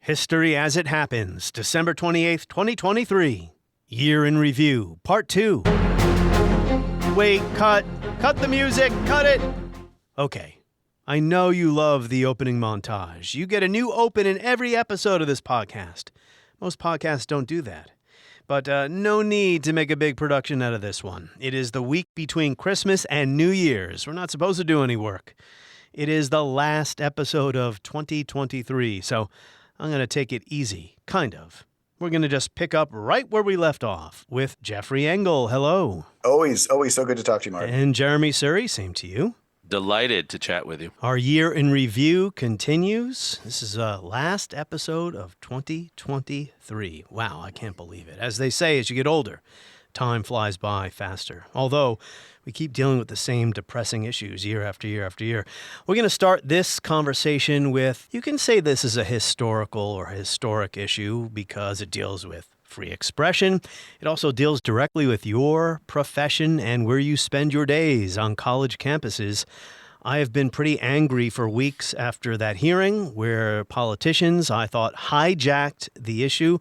History as it happens, December 28th, 2023. Year in Review, Part 2. Wait, cut the music, cut it! Okay, I know you love the opening montage. You get a new open in every episode of this podcast. Most podcasts don't do that. But no need to make a big production out of this one. It is the week between Christmas and New Year's. We're not supposed to do any work. It is the last episode of 2023, so I'm going to take it easy, kind of. We're going to just pick up right where we left off with Jeffrey Engel. Hello. Always so good to talk to you, Martin. And Jeremi Suri, same to you. Delighted to chat with you. Our year in review continues. This is the last episode of 2023. Wow, I can't believe it. As they say, as you get older, time flies by faster. Although we keep dealing with the same depressing issues year after year after year. We're going to start this conversation with, you can say this is a historical or historic issue because it deals with free expression. It also deals directly with your profession and where you spend your days on college campuses. I have been pretty angry for weeks after that hearing where politicians, I thought, hijacked the issue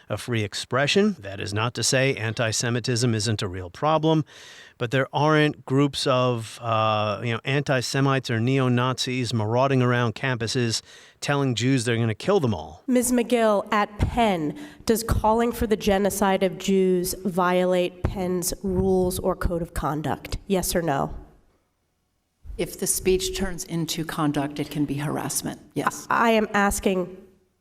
of free expression. That is not to say anti-Semitism isn't a real problem, but there aren't groups of anti-Semites or neo-Nazis marauding around campuses telling Jews they're going to kill them all. Ms. McGill, at Penn, does calling for the genocide of Jews violate Penn's rules or code of conduct? Yes or no? If the speech turns into conduct, it can be harassment, yes. I am asking,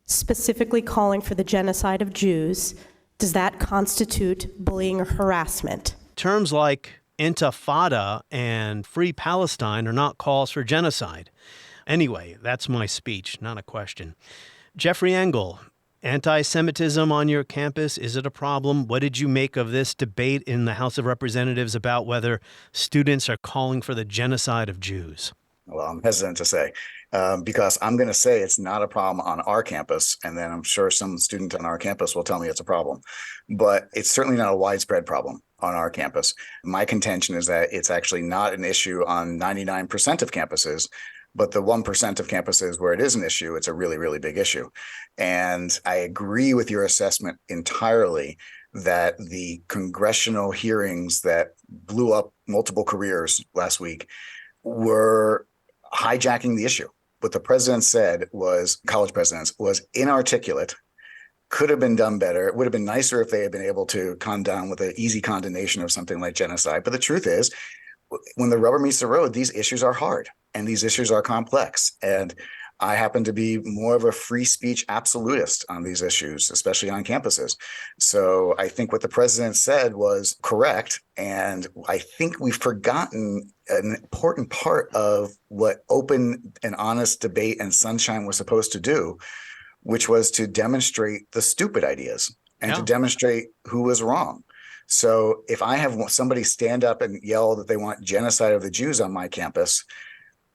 specifically calling for the genocide of Jews, does that constitute bullying or harassment? Terms like intifada and free Palestine are not calls for genocide. Anyway, that's my speech, not a question. Jeffrey Engel, anti-Semitism on your campus, is it a problem? What did you make of this debate in the House of Representatives about whether students are calling for the genocide of Jews? Well, I'm hesitant to say, because I'm going to say it's not a problem on our campus, and then I'm sure some student on our campus will tell me it's a problem. But it's certainly not a widespread problem on our campus. My contention is that it's actually not an issue on 99% of campuses, but the 1% of campuses where it is an issue, it's a really, really big issue. And I agree with your assessment entirely that the congressional hearings that blew up multiple careers last week were hijacking the issue. What the president said was, college presidents, was inarticulate, could have been done better. It would have been nicer if they had been able to calm down with an easy condemnation of something like genocide. But the truth is, when the rubber meets the road, these issues are hard and these issues are complex. And I happen to be more of a free speech absolutist on these issues, especially on campuses. So I think what the president said was correct. And I think we've forgotten an important part of what open and honest debate and sunshine was supposed to do, which was to demonstrate the stupid ideas and to demonstrate who was wrong. So if I have somebody stand up and yell that they want genocide of the Jews on my campus,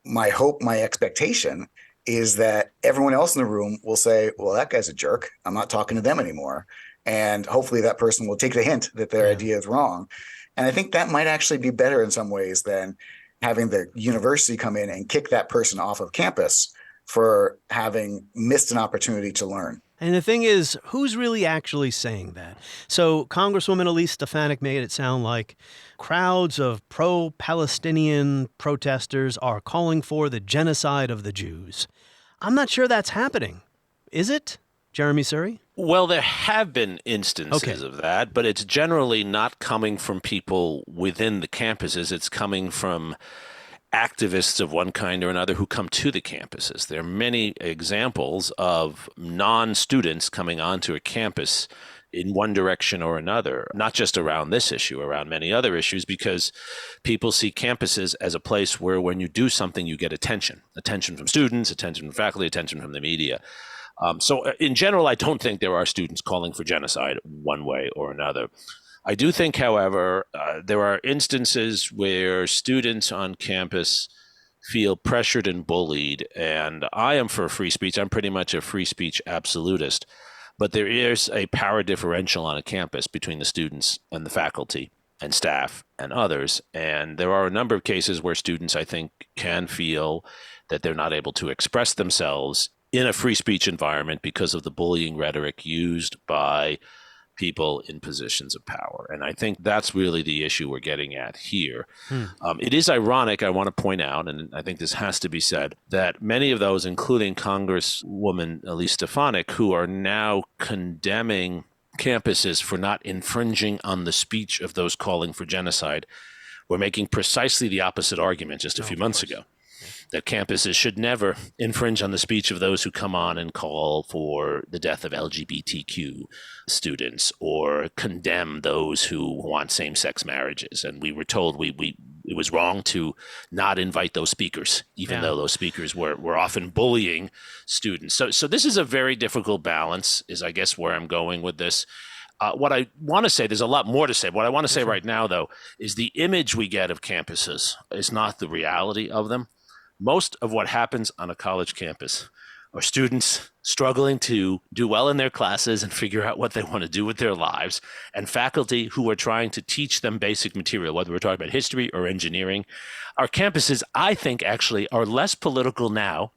my hope, my expectation is that everyone else in the room will say, well, that guy's a jerk. I'm not talking to them anymore. And hopefully that person will take the hint that their idea is wrong. And I think that might actually be better in some ways than having the university come in and kick that person off of campus for having missed an opportunity to learn. And the thing is, who's really actually saying that? So Congresswoman Elise Stefanik made it sound like crowds of pro-Palestinian protesters are calling for the genocide of the Jews. I'm not sure that's happening. Is it, Jeremi Suri? Well, there have been instances of that, but it's generally not coming from people within the campuses. It's coming from activists of one kind or another who come to the campuses. There are many examples of non-students coming onto a campus in one direction or another, not just around this issue, around many other issues, because people see campuses as a place where when you do something, you get attention from students, attention from faculty, attention from the media. So in general, I don't think there are students calling for genocide one way or another. I do think, however, there are instances where students on campus feel pressured and bullied, and I am for free speech. I'm pretty much a free speech absolutist, but there is a power differential on a campus between the students and the faculty and staff and others, and there are a number of cases where students, I think, can feel that they're not able to express themselves in a free speech environment because of the bullying rhetoric used by people in positions of power. And I think that's really the issue we're getting at here. It is ironic, I want to point out, and I think this has to be said, that many of those, including Congresswoman Elise Stefanik, who are now condemning campuses for not infringing on the speech of those calling for genocide, were making precisely the opposite argument just a few months ago. That campuses should never infringe on the speech of those who come on and call for the death of LGBTQ students or condemn those who want same-sex marriages. And we were told it was wrong to not invite those speakers, even though those speakers were often bullying students. So this is a very difficult balance, is I guess where I'm going with this. What I want to say, there's a lot more to say. What I want to say right now, though, is the image we get of campuses is not the reality of them. Most of what happens on a college campus are students struggling to do well in their classes and figure out what they want to do with their lives, and faculty who are trying to teach them basic material, whether we're talking about history or engineering. Our campuses, I think, actually are less political now,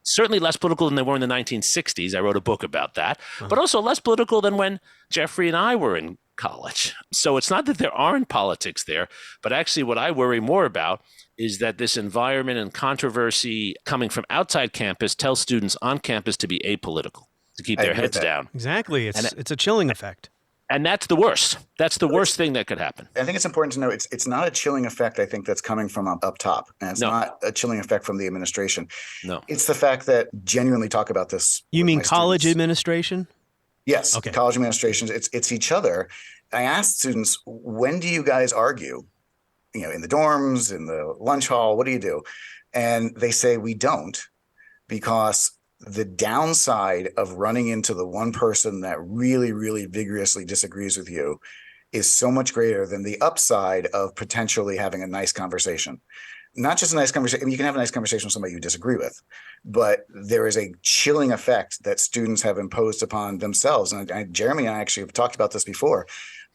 certainly less political than they were in the 1960s. I wrote a book about that, but also less political than when Jeffrey and I were in college. So it's not that there aren't politics there, but actually what I worry more about is that this environment and controversy coming from outside campus tells students on campus to be apolitical, to keep their heads down. Exactly. It's a chilling effect. And that's the worst. That's the worst thing that could happen. I think it's important to know it's not a chilling effect, I think, that's coming from up top. And it's not a chilling effect from the administration. No. It's the fact that genuinely talk about this. You mean college students. Administration? Yes. Okay. College administrations. It's each other. I asked students, when do you guys argue? In the dorms, in the lunch hall, what do you do? And they say we don't, because the downside of running into the one person that really, really vigorously disagrees with you is so much greater than the upside of potentially having a nice conversation. Not just a nice conversation. I mean, you can have a nice conversation with somebody you disagree with, but there is a chilling effect that students have imposed upon themselves. And Jeremi and I actually have talked about this before.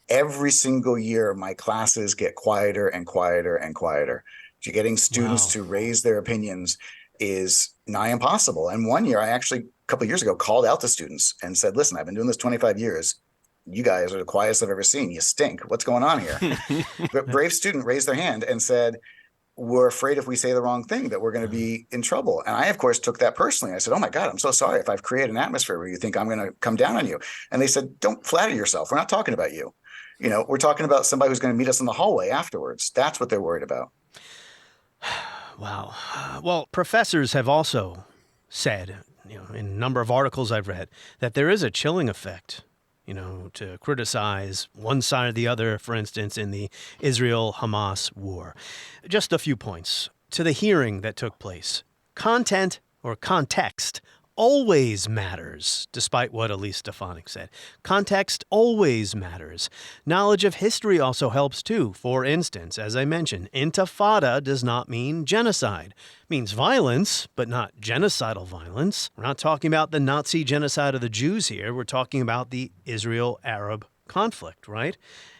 Every single year, my classes get quieter and quieter and quieter. Getting students to raise their opinions is nigh impossible. And one year, a couple of years ago, called out the students and said, listen, I've been doing this 25 years. You guys are the quietest I've ever seen. You stink. What's going on here? But brave student raised their hand and said, we're afraid if we say the wrong thing that we're going to be in trouble. And I, of course, took that personally. I said, oh my God, I'm so sorry if I've created an atmosphere where you think I'm going to come down on you. And they said, don't flatter yourself. We're not talking about you. We're talking about somebody who's going to meet us in the hallway afterwards. That's what they're worried about. Wow. Well, professors have also said, in a number of articles I've read, that there is a chilling effect, to criticize one side or the other, for instance, in the Israel-Hamas war. Just a few points. To the hearing that took place, content or context always matters, despite what Elise Stefanik said. Context always matters. Knowledge of history also helps too. For instance, as I mentioned, intifada does not mean genocide. It means violence, but not genocidal violence. We're not talking about the Nazi genocide of the Jews here. We're talking about the Israel-Arab conflict, right?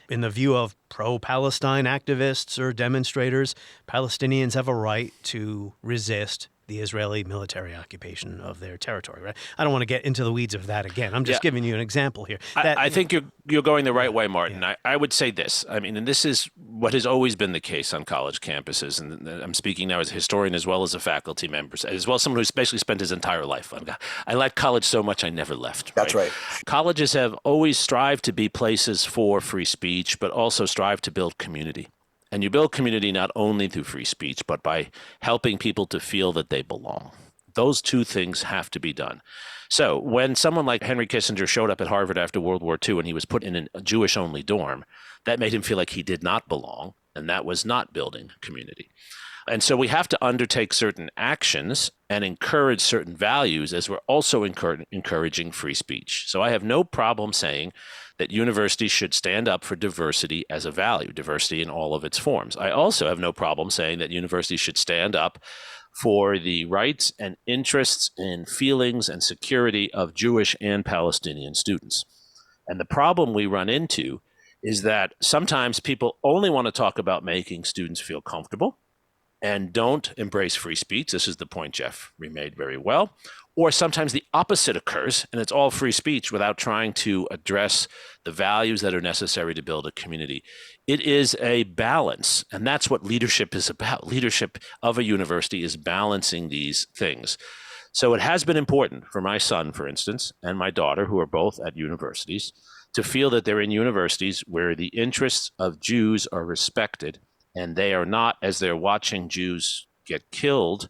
In the view of pro-Palestine activists or demonstrators, Palestinians have a right to resist the Israeli military occupation of their territory, right? I don't want to get into the weeds of that again. I'm just giving you an example here. I think you're going the right way, Martin. Yeah. I would say this. I mean, and this is what has always been the case on college campuses, and I'm speaking now as a historian as well as a faculty member, as well as someone who's basically spent his entire life on. I liked college so much I never left. That's right. Colleges have always strived to be places for free speech, but also strive to build community. And you build community not only through free speech, but by helping people to feel that they belong. Those two things have to be done. So when someone like Henry Kissinger showed up at Harvard after World War II and he was put in a Jewish-only dorm, that made him feel like he did not belong, and that was not building community. And so we have to undertake certain actions and encourage certain values as we're also encouraging free speech. So I have no problem saying that universities should stand up for diversity as a value, diversity in all of its forms. I also have no problem saying that universities should stand up for the rights and interests and feelings and security of Jewish and Palestinian students. And the problem we run into is that sometimes people only want to talk about making students feel comfortable, and don't embrace free speech. This is the point Jeff remade very well. Or sometimes the opposite occurs, and it's all free speech without trying to address the values that are necessary to build a community. It is a balance, and that's what leadership is about. Leadership of a university is balancing these things. So it has been important for my son, for instance, and my daughter, who are both at universities, to feel that they're in universities where the interests of Jews are respected, and they are not, as they're watching Jews get killed,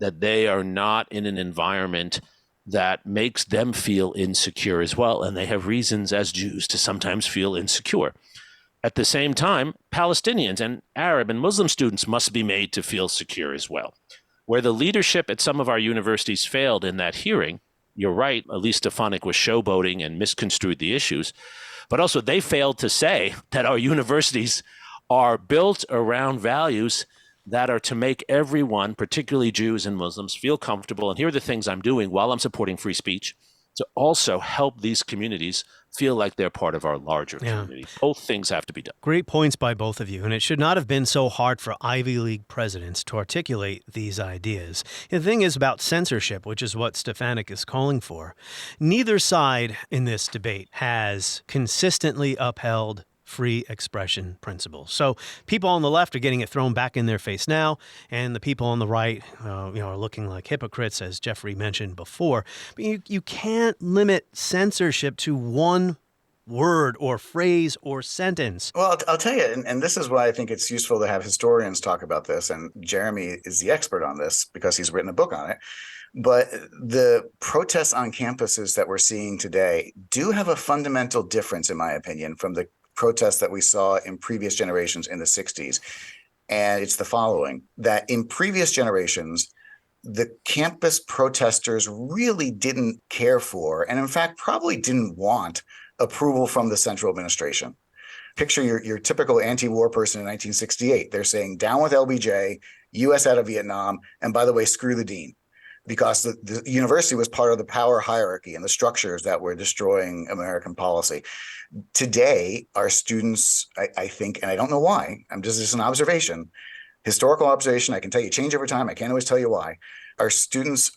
that they are not in an environment that makes them feel insecure as well. And they have reasons as Jews to sometimes feel insecure. At the same time, Palestinians and Arab and Muslim students must be made to feel secure as well. Where the leadership at some of our universities failed in that hearing, you're right, Elise Stefanik was showboating and misconstrued the issues, but also they failed to say that our universities are built around values that are to make everyone, particularly Jews and Muslims, feel comfortable. And here are the things I'm doing while I'm supporting free speech to also help these communities feel like they're part of our larger community. Both things have to be done. Great points by both of you. And it should not have been so hard for Ivy League presidents to articulate these ideas. The thing is about censorship, which is what Stefanik is calling for. Neither side in this debate has consistently upheld free expression principles. So people on the left are getting it thrown back in their face now, and the people on the right, are looking like hypocrites, as Jeffrey mentioned before. But you can't limit censorship to one word or phrase or sentence. Well, I'll tell you, and this is why I think it's useful to have historians talk about this, and Jeremi is the expert on this because he's written a book on it. But the protests on campuses that we're seeing today do have a fundamental difference, in my opinion, from the protests that we saw in previous generations in the 60s. And it's the following, that in previous generations, the campus protesters really didn't care for, and in fact, probably didn't want approval from the central administration. Picture your typical anti-war person in 1968. They're saying, down with LBJ, US out of Vietnam, and by the way, screw the dean. Because the university was part of the power hierarchy and the structures that were destroying American policy. Today, our students, I think, and I don't know why, just an observation, historical observation, I can tell you change over time, I can't always tell you why. Our students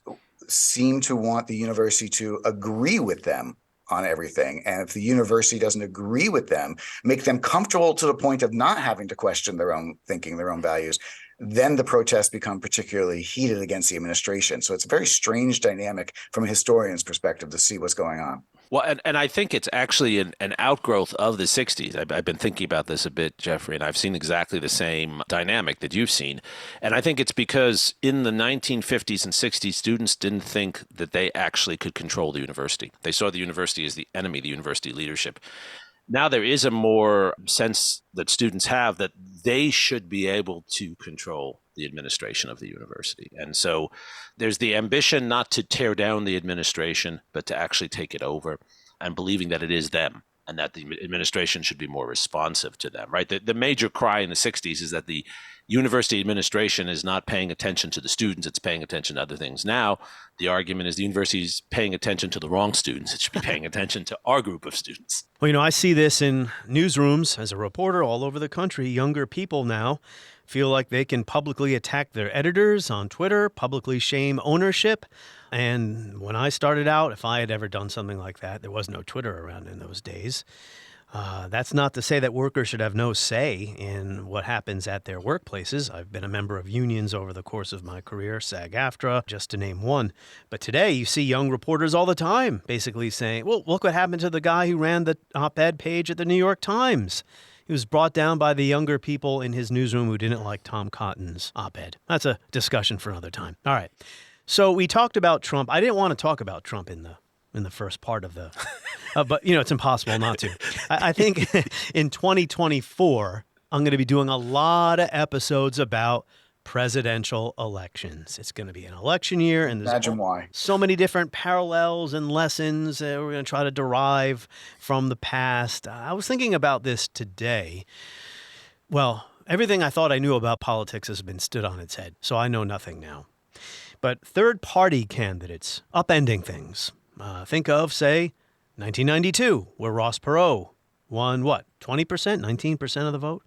seem to want the university to agree with them on everything. And if the university doesn't agree with them, make them comfortable to the point of not having to question their own thinking, their own values, then the protests become particularly heated against the administration. So it's a very strange dynamic from a historian's perspective to see what's going on. Well, and I think it's actually an outgrowth of the 60s. I've been thinking about this a bit, Jeffrey, and I've seen exactly the same dynamic that you've seen. And I think it's because in the 1950s and 60s, students didn't think that they actually could control the university. They saw the university as the enemy, the university leadership. Now there is a more sense that students have that they should be able to control the administration of the university. And so there's the ambition not to tear down the administration, but to actually take it over, and believing that it is them and that the administration should be more responsive to them, right? The major cry in the 60s is that the university administration is not paying attention to the students, it's paying attention to other things. Now, the argument is the university is paying attention to the wrong students. It should be paying attention to our group of students. Well, I see this in newsrooms as a reporter all over the country. Younger people now feel like they can publicly attack their editors on Twitter, publicly shame ownership. And when I started out, if I had ever done something like that, there was no Twitter around in those days. That's not to say that workers should have no say in what happens at their workplaces. I've been a member of unions over the course of my career, SAG-AFTRA, just to name one. But today you see young reporters all the time basically saying, well, look what happened to the guy who ran the op-ed page at the New York Times. He was brought down by the younger people in his newsroom who didn't like Tom Cotton's op-ed. That's a discussion for another time. All right. So we talked about Trump. I didn't want to talk about Trump in the first part of the, but it's impossible not to. I think in 2024, I'm going to be doing a lot of episodes about presidential elections. It's going to be an election year, and there's so many different parallels and lessons that we're going to try to derive from the past. I was thinking about this today. Well, everything I thought I knew about politics has been stood on its head, so I know nothing now. But third-party candidates upending things. Think of, say, 1992, where Ross Perot won, 20%, 19% of the vote?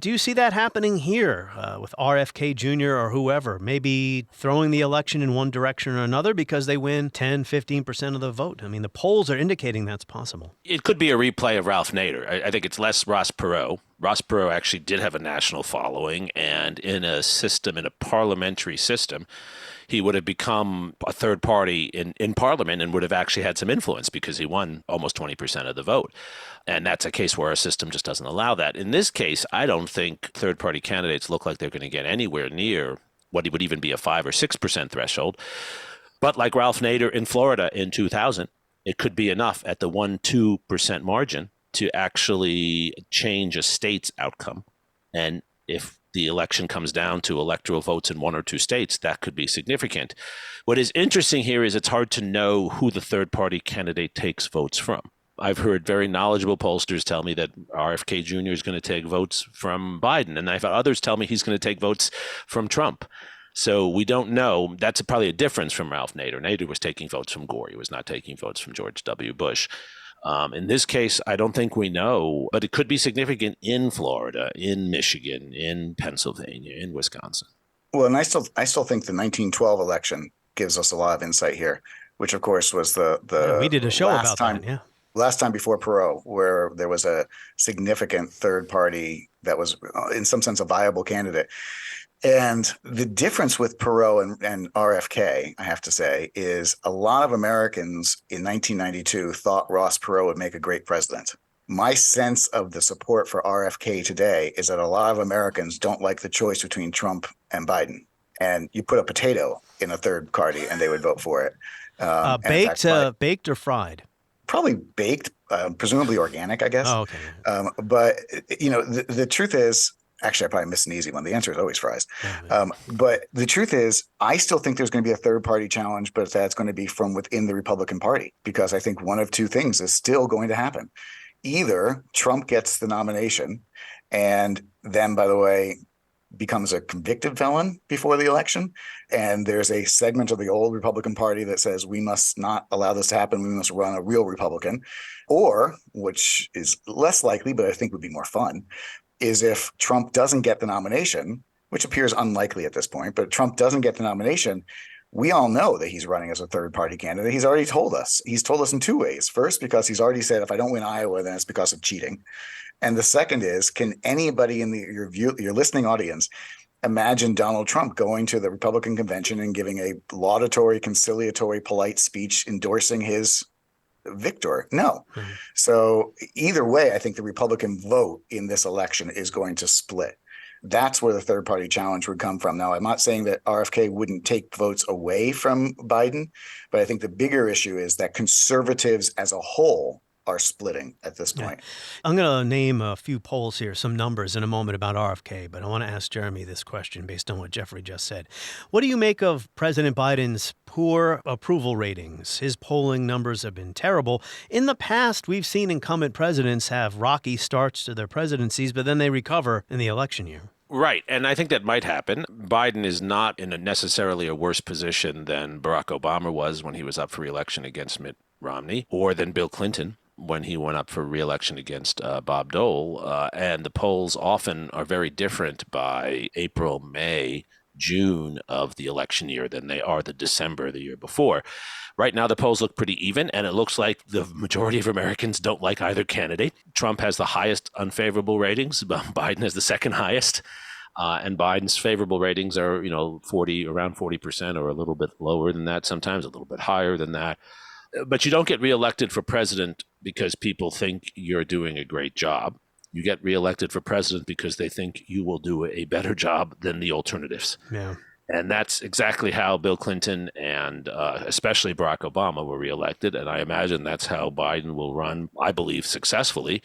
Do you see that happening here with RFK Jr. or whoever, maybe throwing the election in one direction or another because they win 10, 15% of the vote? I mean, the polls are indicating that's possible. It could be a replay of Ralph Nader. I think it's less Ross Perot. Ross Perot actually did have a national following, and in a parliamentary system, he would have become a third party in Parliament and would have actually had some influence because he won almost 20% of the vote. And that's a case where our system just doesn't allow that. In this case, I don't think third party candidates look like they're going to get anywhere near what would even be a 5 or 6% threshold. But like Ralph Nader in Florida in 2000, it could be enough at the 1-2% margin to actually change a state's outcome. And if the election comes down to electoral votes in 1 or 2 states, that could be significant. What is interesting here is it's hard to know who the third-party candidate takes votes from. I've heard very knowledgeable pollsters tell me that RFK Jr. is going to take votes from Biden, and I've had others tell me he's going to take votes from Trump. So we don't know. That's probably a difference from Ralph Nader. Nader was taking votes from Gore. He was not taking votes from George W. Bush. In this case, I don't think we know, but it could be significant in Florida, in Michigan, in Pennsylvania, in Wisconsin. Well, and I still think the 1912 election gives us a lot of insight here, which of course was we did a show about that. Yeah. Last time before Perot, where there was a significant third party that was in some sense a viable candidate. And the difference with Perot and RFK, I have to say, is a lot of Americans in 1992 thought Ross Perot would make a great president. My sense of the support for RFK today is that a lot of Americans don't like the choice between Trump and Biden. And you put a potato in a third party and they would vote for it. Baked or fried? Probably baked, presumably organic, I guess. Oh, okay. But, the truth is, actually, I probably missed an easy one. The answer is always fries. But the truth is, I still think there's going to be a third party challenge, but that's going to be from within the Republican Party, because I think one of two things is still going to happen. Either Trump gets the nomination and then, by the way, becomes a convicted felon before the election. And there's a segment of the old Republican Party that says we must not allow this to happen. We must run a real Republican. Or, which is less likely, but I think would be more fun, is if Trump doesn't get the nomination, which appears unlikely at this point, but Trump doesn't get the nomination, we all know that he's running as a third party candidate. He's already told us. He's told us in 2 ways. First, because he's already said, if I don't win Iowa, then it's because of cheating. And the second is, can anybody in your listening audience imagine Donald Trump going to the Republican convention and giving a laudatory, conciliatory, polite speech endorsing his victor? No. Mm-hmm. So either way, I think the Republican vote in this election is going to split. That's where the third party challenge would come from. Now, I'm not saying that RFK wouldn't take votes away from Biden, but I think the bigger issue is that conservatives as a whole are splitting at this point. Yeah. I'm going to name a few polls here, some numbers in a moment about RFK, but I want to ask Jeremy this question based on what Jeffrey just said. What do you make of President Biden's poor approval ratings? His polling numbers have been terrible. In the past, we've seen incumbent presidents have rocky starts to their presidencies, but then they recover in the election year. Right. And I think that might happen. Biden is not in necessarily a worse position than Barack Obama was when he was up for re-election against Mitt Romney, or than Bill Clinton when he went up for re-election against Bob Dole. And the polls often are very different by April, May, June of the election year than they are the December the year before. Right now, the polls look pretty even, and it looks like the majority of Americans don't like either candidate. Trump has the highest unfavorable ratings. Biden has the second highest. And Biden's favorable ratings are, around 40% or a little bit lower than that, sometimes a little bit higher than that. But you don't get reelected for president because people think you're doing a great job. You get reelected for president because they think you will do a better job than the alternatives. Yeah. And that's exactly how Bill Clinton and especially Barack Obama were reelected. And I imagine that's how Biden will run, I believe, successfully,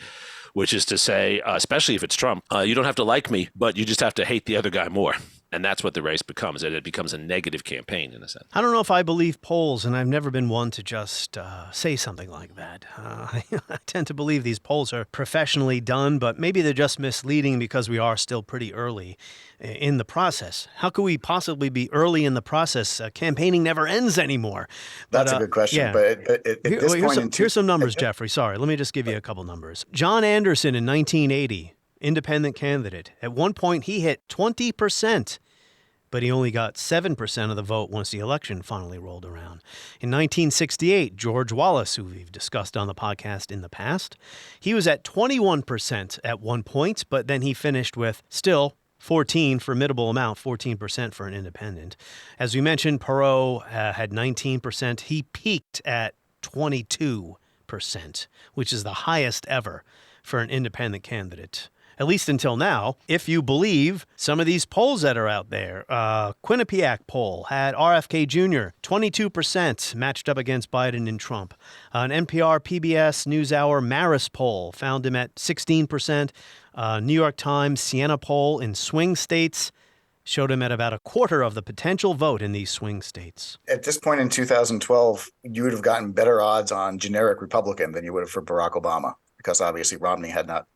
which is to say, especially if it's Trump, you don't have to like me, but you just have to hate the other guy more. And that's what the race becomes. It becomes a negative campaign in a sense. I don't know if I believe polls, and I've never been one to just say something like that. I tend to believe these polls are professionally done, but maybe they're just misleading because we are still pretty early in the process. How could we possibly be early in the process? Campaigning never ends anymore. That's a good question. Yeah. But at this point, here's some numbers, Jeffrey. Sorry, let me just give you a couple numbers. John Anderson in 1980. independent candidate. At one point, he hit 20%. But he only got 7% of the vote once the election finally rolled around. In 1968, George Wallace, who we've discussed on the podcast in the past, he was at 21% at one point, but then he finished with still formidable amount, 14% for an independent. As we mentioned, Perot had 19%. He peaked at 22%, which is the highest ever for an independent candidate. At least until now, if you believe some of these polls that are out there. Quinnipiac poll had RFK Jr. 22% matched up against Biden and Trump. An NPR PBS NewsHour Marist poll found him at 16%. New York Times Siena poll in swing states showed him at about a quarter of the potential vote in these swing states. At this point in 2012, you would have gotten better odds on generic Republican than you would have for Barack Obama, because obviously Romney had not.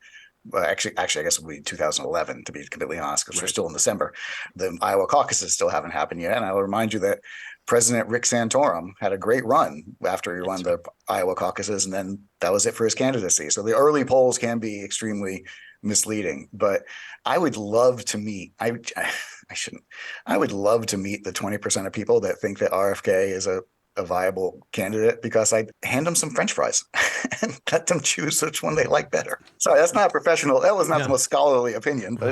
Well, actually, I guess it would be 2011, to be completely honest, because we're still in December. The Iowa caucuses still haven't happened yet. And I will remind you that President Rick Santorum had a great run after he won the Iowa caucuses, and then that was it for his candidacy. So the early polls can be extremely misleading. But I would love to meet, I would love to meet the 20% of people that think that RFK is a viable candidate, because I'd hand them some French fries and let them choose which one they like better. Sorry, that's not professional. That was not the most scholarly opinion, but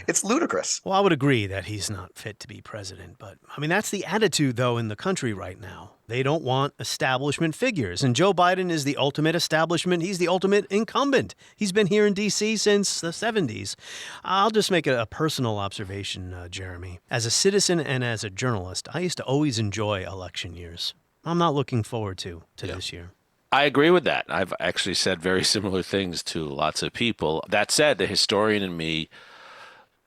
it's ludicrous. Well, I would agree that he's not fit to be president. But I mean, that's the attitude, though, in the country right now. They don't want establishment figures. And Joe Biden is the ultimate establishment. He's the ultimate incumbent. He's been here in D.C. since the 70s. I'll just make a personal observation, Jeremy. As a citizen and as a journalist, I used to always enjoy election years. I'm not looking forward to this year. I agree with that. I've actually said very similar things to lots of people. That said, the historian in me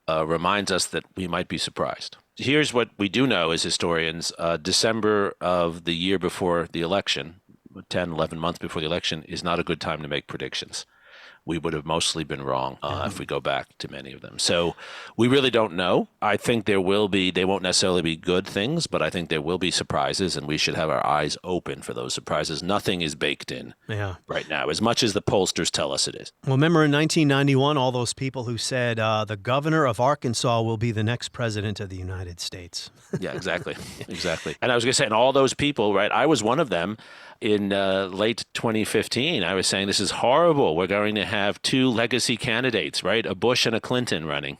reminds us that we might be surprised. Here's what we do know as historians. December of the year before the election, 10, 11 months before the election, is not a good time to make predictions. We would have mostly been wrong if we go back to many of them. So we really don't know. I think they won't necessarily be good things, but I think there will be surprises, and we should have our eyes open for those surprises. Nothing is baked in right now, as much as the pollsters tell us it is. Well, remember in 1991, all those people who said the governor of Arkansas will be the next president of the United States. Yeah, exactly. Exactly. And I was going to say, and all those people, right, I was one of them. In late 2015, I was saying, this is horrible. We're going to have two legacy candidates, right? A Bush and a Clinton running.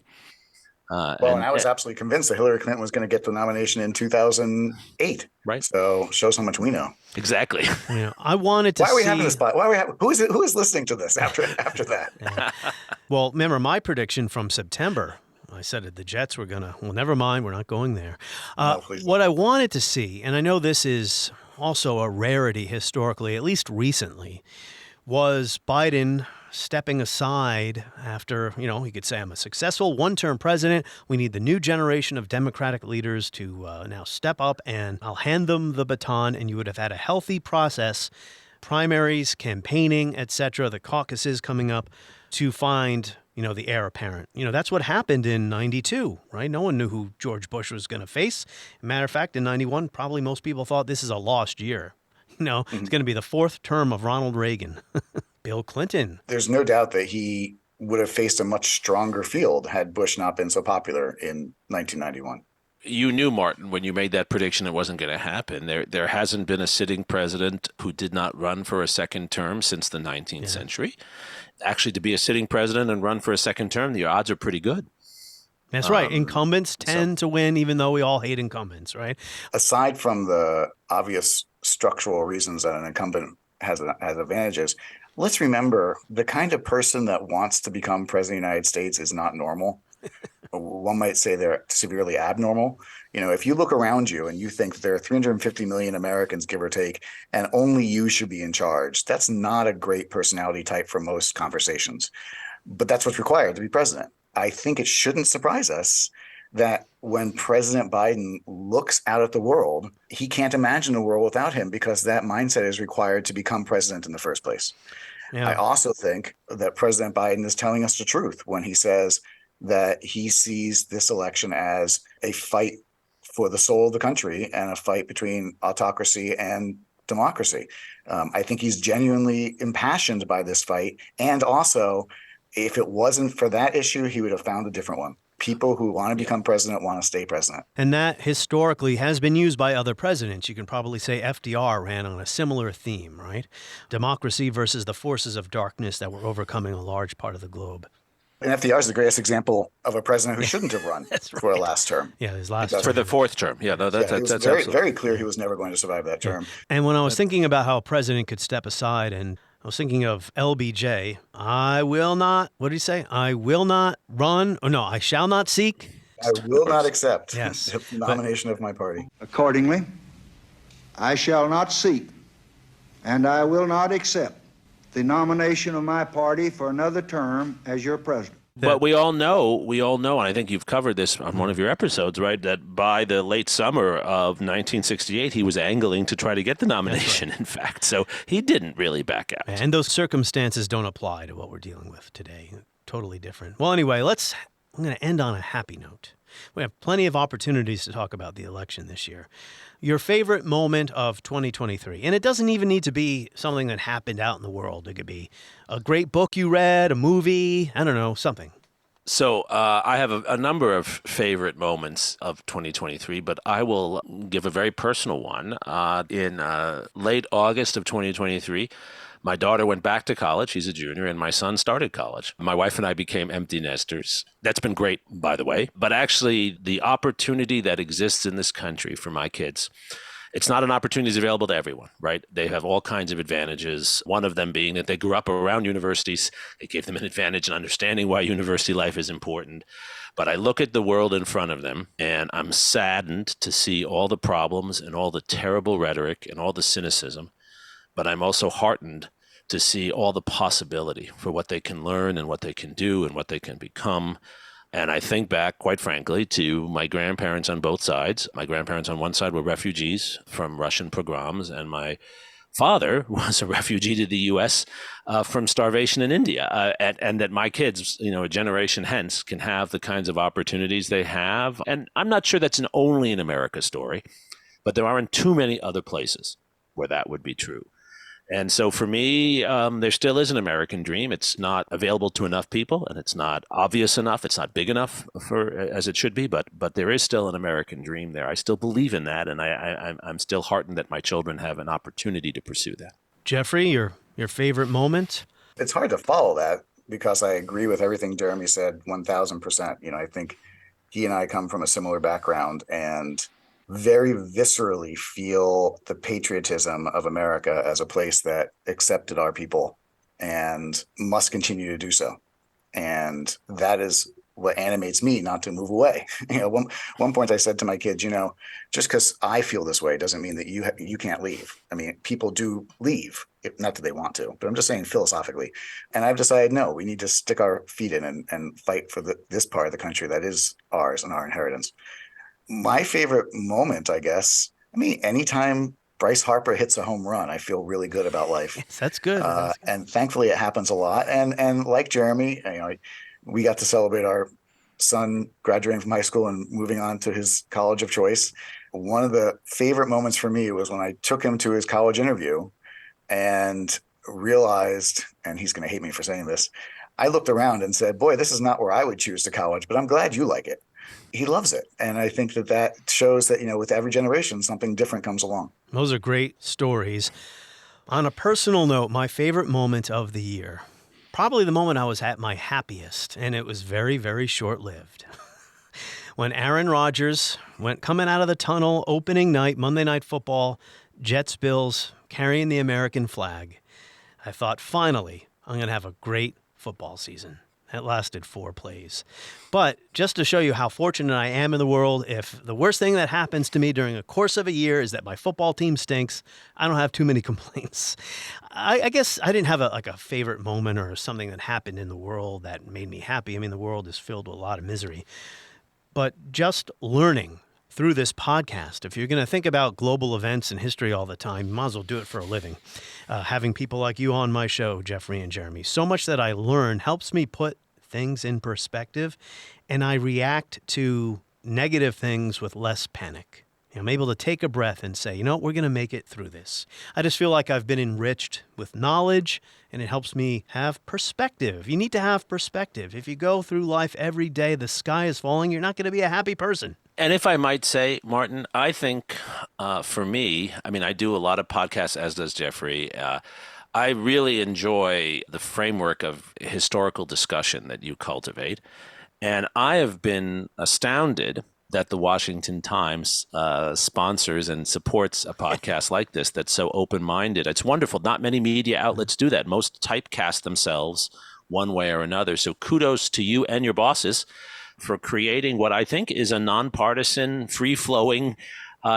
And I was absolutely convinced that Hillary Clinton was going to get the nomination in 2008. Right. So shows how much we know. Exactly. I wanted to Why are we having this? Who is listening to this after that? Well, remember my prediction from September. I said that the Jets were going to, well, never mind. We're not going there. What I wanted to see, and I know this is also a rarity historically, at least recently, was Biden stepping aside after, he could say, I'm a successful one-term president. We need the new generation of Democratic leaders to now step up, and I'll hand them the baton, and you would have had a healthy process, primaries, campaigning, etc., the caucuses coming up to find the heir apparent. That's what happened in 92, right? No one knew who George Bush was going to face. Matter of fact, in 91, probably most people thought this is a lost year. It's going to be the fourth term of Ronald Reagan. Bill Clinton. There's no doubt that he would have faced a much stronger field had Bush not been so popular in 1991. You knew, Martin, when you made that prediction, it wasn't going to happen. There hasn't been a sitting president who did not run for a second term since the 19th century. Actually, to be a sitting president and run for a second term, the odds are pretty good. That's right. Incumbents tend to win, even though we all hate incumbents, right? Aside from the obvious structural reasons that an incumbent has advantages, let's remember the kind of person that wants to become president of the United States is not normal. One might say they're severely abnormal. If you look around you and you think there are 350 million Americans, give or take, and only you should be in charge, that's not a great personality type for most conversations. But that's what's required to be president. I think it shouldn't surprise us that when President Biden looks out at the world, he can't imagine a world without him, because that mindset is required to become president in the first place. Yeah. I also think that President Biden is telling us the truth when he says that he sees this election as a fight for the soul of the country and a fight between autocracy and democracy. I think he's genuinely impassioned by this fight, and also If it wasn't for that issue, he would have found a different one. People who want to become president want to stay president. And that historically has been used by other presidents. You can probably say FDR ran on a similar theme, right? Democracy versus the forces of darkness that were overcoming a large part of the globe. And FDR is the greatest example of a president who shouldn't have run for a last term. Yeah, his last Because- For the fourth term. Yeah, no, that's it was that's very, absolutely. very clear he was never going to survive that term. And when I was thinking about how a president could step aside, and I was thinking of LBJ, I will not, what did he say? I will not run, or no, I shall not seek. I will not accept Yes. the nomination of my party. Accordingly, I shall not seek and I will not accept the nomination of my party for another term as your president. But we all know, and I think you've covered this on one of your episodes, right, that by the late summer of 1968, he was angling to try to get the nomination, in fact. So he didn't really back out. And those circumstances don't apply to what we're dealing with today. Totally different. Well, anyway, I'm going to end on a happy note. We have plenty of opportunities to talk about the election this year. Your favorite moment of 2023, and it doesn't even need to be something that happened out in the world. It could be a great book you read, a movie, I don't know, something. So I have a number of favorite moments of 2023, but I will give a very personal one. In late August of 2023, my daughter went back to college. She's a junior, and my son started college. My wife and I became empty nesters. That's been great, by the way. But actually, the opportunity that exists in this country for my kids, it's not an opportunity that's available to everyone, right? They have all kinds of advantages. One of them being that they grew up around universities. It gave them an advantage in understanding why university life is important. But I look at the world in front of them, and I'm saddened to see all the problems and all the terrible rhetoric and all the cynicism. But I'm also heartened to see all the possibility for what they can learn and what they can do and what they can become. And I think back, quite frankly, to my grandparents on both sides. My grandparents on one side were refugees from Russian pogroms, and my father was a refugee to the U.S. From starvation in India. And that my kids, a generation hence, can have the kinds of opportunities they have. And I'm not sure that's only an America story, but there aren't too many other places where that would be true. And so for me, there still is an American dream. It's not available to enough people, and it's not obvious enough. It's not big enough as it should be, but there is still an American dream there. I still believe in that, and I'm still heartened that my children have an opportunity to pursue that. Jeffrey, your favorite moment? It's hard to follow that because I agree with everything Jeremy said 1,000%. I think he and I come from a similar background and very viscerally feel the patriotism of America as a place that accepted our people and must continue to do so. And that is what animates me not to move away. One point I said to my kids, just because I feel this way doesn't mean that you can't leave. I mean, people do leave, not that they want to, but I'm just saying philosophically. And I've decided, no, we need to stick our feet in and fight for this part of the country that is ours and our inheritance. My favorite moment, I guess, anytime Bryce Harper hits a home run, I feel really good about life. Yes, that's good. And thankfully it happens a lot. And like Jeremy, we got to celebrate our son graduating from high school and moving on to his college of choice. One of the favorite moments for me was when I took him to his college interview and realized, and he's going to hate me for saying this, I looked around and said, boy, this is not where I would choose to college, but I'm glad you like it. He loves it. And I think that shows that, with every generation, something different comes along. Those are great stories. On a personal note, my favorite moment of the year, probably the moment I was at my happiest, and it was very, very short-lived. When Aaron Rodgers went coming out of the tunnel, opening night, Monday Night Football, Jets-Bills, carrying the American flag, I thought, finally, I'm going to have a great football season. It lasted 4 plays. But just to show you how fortunate I am in the world, if the worst thing that happens to me during the course of a year is that my football team stinks, I don't have too many complaints. I guess I didn't have a favorite moment or something that happened in the world that made me happy. The world is filled with a lot of misery. But just learning through this podcast, if you're going to think about global events and history all the time, you might as well do it for a living. Having people like you on my show, Jeffrey and Jeremy, so much that I learn helps me put things in perspective, and I react to negative things with less panic. I'm able to take a breath and say, we're going to make it through this. I just feel like I've been enriched with knowledge, and it helps me have perspective. You need to have perspective. If you go through life every day, the sky is falling, you're not going to be a happy person. And if I might say, Martin, I think for me, I do a lot of podcasts, as does Jeffrey. I really enjoy the framework of historical discussion that you cultivate. And I have been astounded that the Washington Times sponsors and supports a podcast like this that's so open-minded. It's wonderful. Not many media outlets do that. Most typecast themselves one way or another. So kudos to you and your bosses for creating what I think is a nonpartisan, free-flowing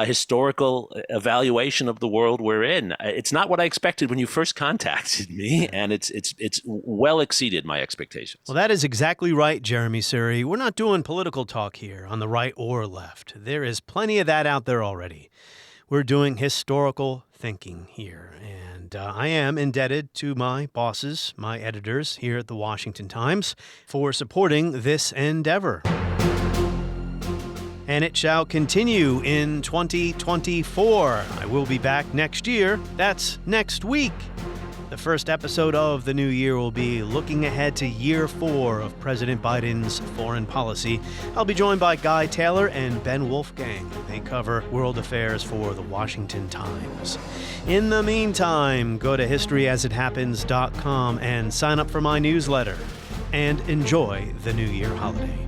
historical evaluation of the world we're in. It's not what I expected when you first contacted me, and it's well exceeded my expectations. Well, that is exactly right, Jeremi Suri. We're not doing political talk here on the right or left. There is plenty of that out there already. We're doing historical thinking here, and I am indebted to my bosses, my editors here at the Washington Times, for supporting this endeavor. And it shall continue in 2024. I will be back next year. That's next week. The first episode of the new year will be looking ahead to year 4 of President Biden's foreign policy. I'll be joined by Guy Taylor and Ben Wolfgang. They cover world affairs for the Washington Times. In the meantime, go to historyasithappens.com and sign up for my newsletter. And enjoy the New Year holiday.